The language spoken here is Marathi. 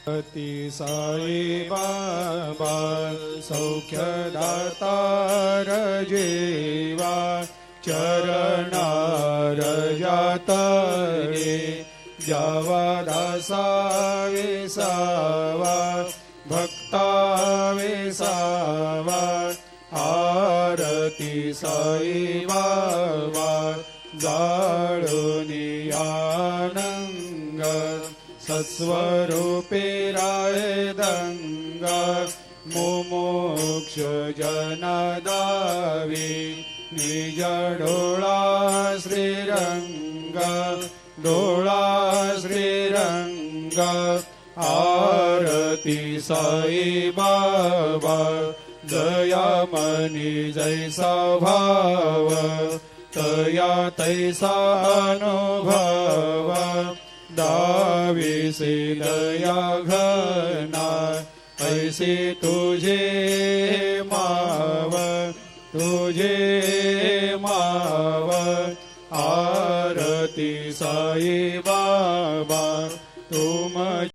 अति साई बाबा सौख्यदातार जेवा चरणार जातरे जावा दासा विसावा भक्ता विसावा आरती साई बाबा जाळुनी आनंग सत्स्वरूपे राय दंग मुमुक्ष जनदावी निज डोळा श्रीरंग डोळा श्रीरंग आरती साई बाबा जया मनी जैसा भाव तया तैसा अनुभव दाविसे दया घना ऐसे तुझे माव आरती साई बाबा तुम